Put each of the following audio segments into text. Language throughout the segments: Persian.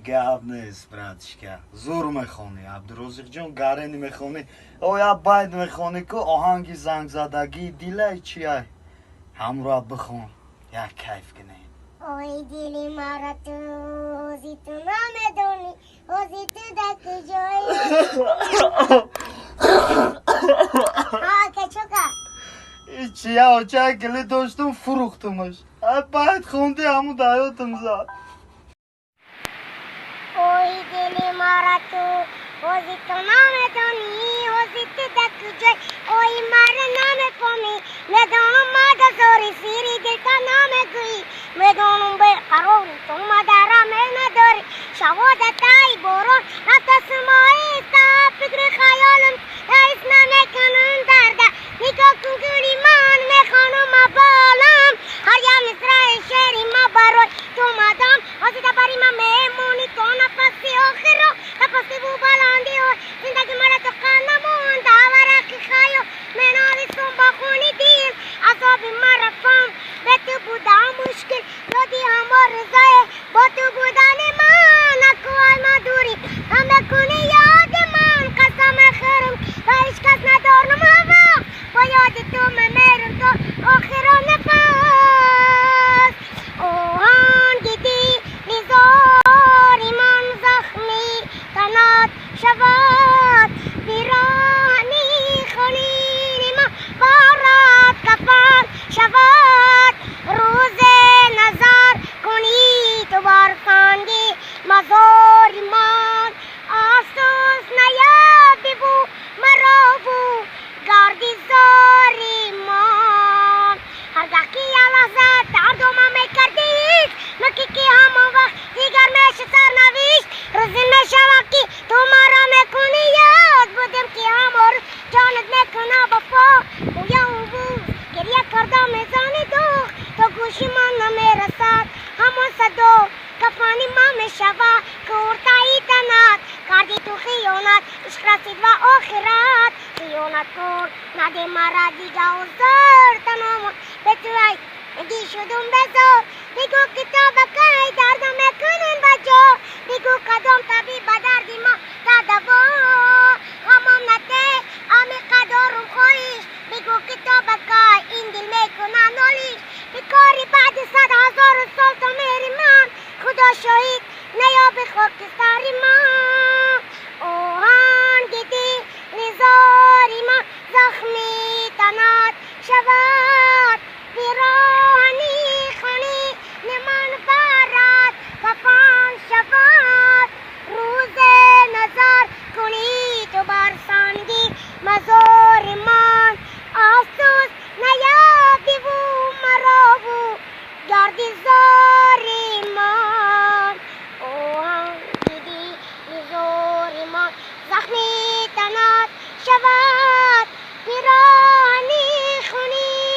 گپ نیست برادشکا زور میخونی عبدالرزاق جان گارنی میخونی او یا باید میخونی که آهنگی زنگ زدگی دیلای چیه همراه بخون یا کیف کنی اوی دیلی مارا تو تو نمیدونی اوزی تو دک جایی که چوکا چیه آچه کلی داشتم فروختمش باید خوندی همو دایاتم زد اوی دیلی مارا تو تو نمیدونی اوزی تو دک جایی اوی مارا نمیفهمی ندانم مادا زوری سیری دل کا نمیگویی میدونم به قراری تو مادرم نداری شوادتای برون نفس مایی تا فکر خیالم دایست نمیکنم درده نگاه کن گلی من میخوانم بالام هر یا مصرع شعری ما برای تو مادام آزیده بری من میمونی تو نفسی آخر رو نفسی بو بلندی و زندگی مرا تو قلمون داورکی خیال منالیستم با خونی دیم عذابی مرا فهم به تو بودم مشکل یادی همه رضای با تو بودن من نکوهای مدوری هم بکنی یاد من قسم خیرم و هیچ کس ندارم هوا با یاد تو میمیرم تو آخرا نفس اوهان گیدی نیزاری من زخمی تنات شود بیرانی خونین من بارد کفن شود روز نظر کنی تو برخاندی مزاری من آسوس نیابی بو مرا بو گردی زاری من هرگاه که یه لحظه دردم میکردی نکی که همون وقت دیگر میشه سرنوشت روزی میشود که تو مرا میکنی یاد بودم که همون روز جانت میکنه بفا اویا اون روز گریه کردم میزانی دوخ تو گوشی من نمیرسد همون صدا کفانی من میشود که ارتایی تنت کردی تو خیانت عشق رسید و آخرت خیانت کن نده مرا دیگه اوزار تنامون به تو ای نگی شدم بزار بگو کتاب که دردم میکنن بجا بگو کدام طبیب دردی ما تا دوا همام نده امی قدارم خواهیش بگو کتاب که این دل میکنن نالیش بکاری بعد 100,000 سال تا میری من خدا شاهد نیابی خاکستری من اوهان گیدی نزاری من زخمی تنات شود بیرانی خونی نمان بارد کفان شود روز نظر کنی تو برسانگی مزار من آسوس نیابی بو مرا بو گردی زاری من اوهان دیدی زاری من زخمی تنات شود بیرانی خونی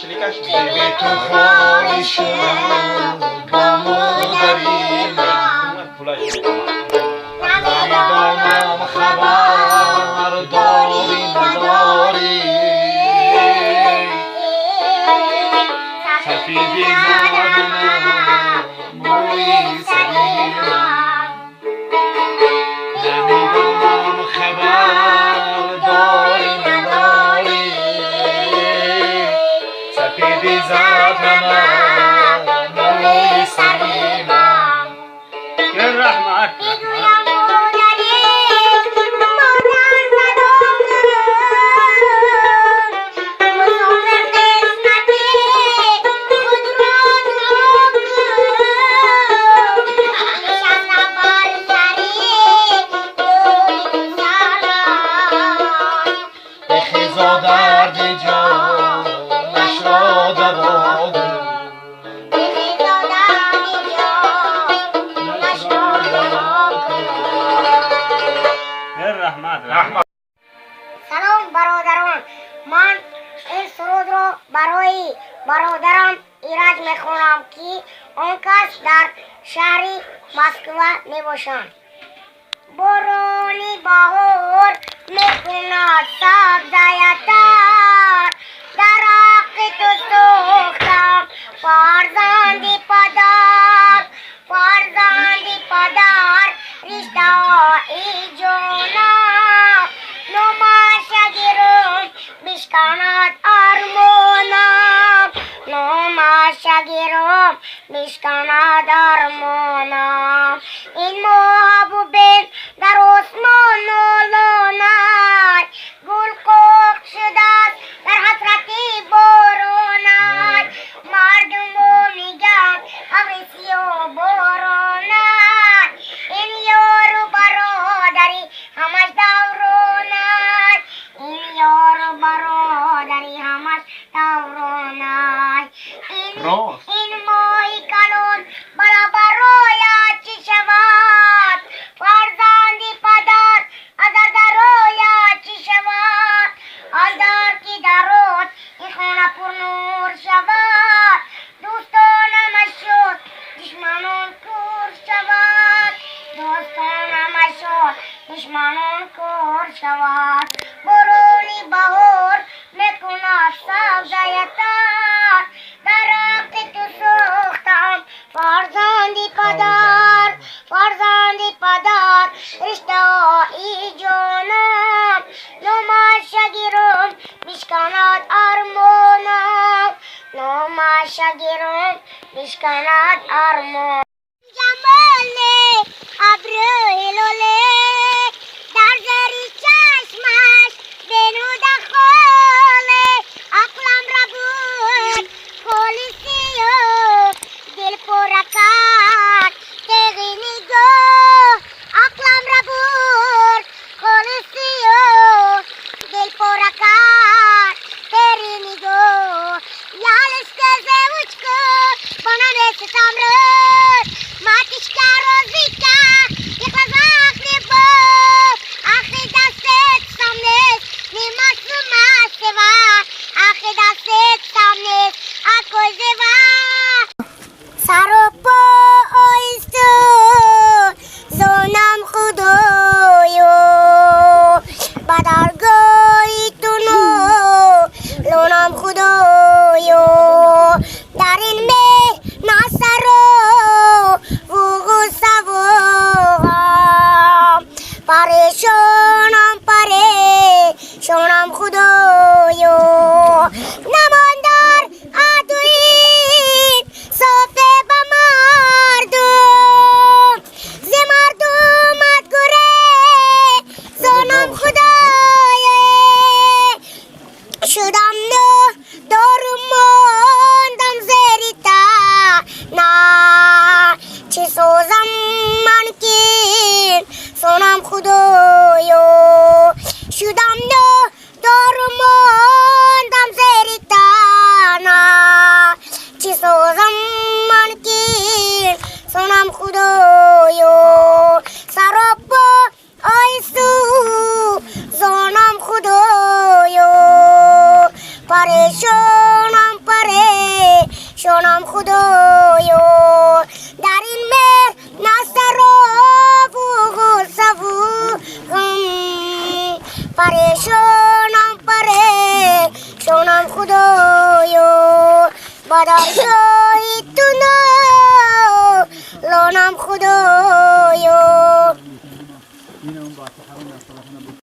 شلیکش به تو خواهی شد با مادری نمیدانم خبر داری نداری سفیدی زدنم موی سریرم نمیدانم خبر داری نداری سفیدی زدنم موی سریرم یه رحمت سلام برادران، من این سرود رو برای برادرم ایراد میخونم که آن کس در شهر مسکو میباشند. بارانی بهار میکند سبزی‌تر، درخت تو سوختم فرزندی پدر، فرزندی پدر رشته ای جانم، نماشه گیرم بشکند ارمانم، نماشه گیرم بشکند ارمانم. این محبوبین در آسمان نالانای، گل کوک شده است در حسرتی بارانای، مردم میگن ابر سیاه بارانای، این یار و برادری همش دورانای، این یار و برادری همش دورانای. این ماهی کلون بلا برایت چی شود، فرزندی پدر اگر درایت چی شود، از در کی درات این خانه پر نور شود، دوستانم شد دشمنان کور شود، دوستانم شد دشمنان کور شود. بارانی بهار میکند سبزی‌تر، درخت تو سوختم فرزندی پدر، فرزندی پدر رشته ای جانم، نماشه گیرم بشکند ارمانم، نماشه گیرم بشکند ارمانم. جمال ابر هلاله در زیر چشمش بنوده خاله، عقلم را بود پلیسی و دل پر کرد تیغی نگاه، عقلم را بود پلیسی و دل پر کرد تیغی نگاه. یالش که زوج کو بانم ستم رد ماتش که روزی که یخلاز آخری با آخری دستت سامنش نیماش رو ماسوا، آخری دستت سامنش آکوزه و سر و پا آیستو زونم خدایو بدرگاهی تونو لونم خدایو، در این مه نصرو وگو سوام پریشانم پریشانم خدایو، نماندار عدوین صافه با مردم، ز مردمت گره زنم خدایو، شدم نو دارم ماندم زریتا نه چه سوزم من که سونم خدایو، شدم نو دارم ماندم زریتا نه چه سوزم من که سونم خدایو، سرابا آیسو زانم خدایو پریشانم خدایا در این مهر نستراف و غصف و غم پریشانم خدایا بدر جای تو نه لانم خدایا